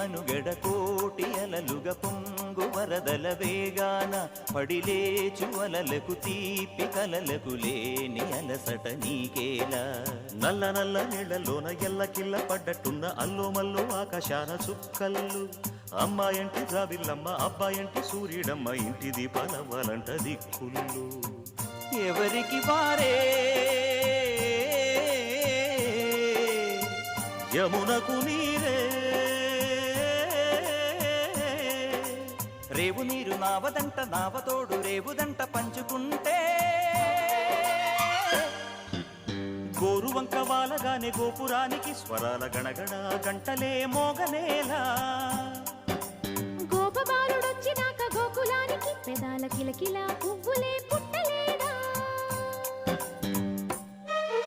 మనుగడ కోటి అలలుగ పొంగు వరదల వేగాన పడిలేచు అలలకు తీపి కలలకు లేని అలసట నీకేలా నల్ల నల్ల నీళ్లలోన ఎల్లకిల్ల పడ్డట్టున్న అల్లో మల్లో ఆకాశాన చుక్కల్లు అమ్మాయంటి జాబిల్లమ్మ అబ్బాయంటి సూర్యుడమ్మ ఇంటి దీపాలవ్వాలంట దిక్కుళ్ళు ఎవరికి వారే యమునకు నీరే రేవు నీరు నావదంట నావతోడు రేవుదంట పంచుకుంటే గోరువంక వాలగానే గోపురానికి స్వరాల గణగణ గంటలే మోగనేలా గోపబాలుడొచ్చినాక గోకులానికి పెదాల కిలకిల పువ్వులే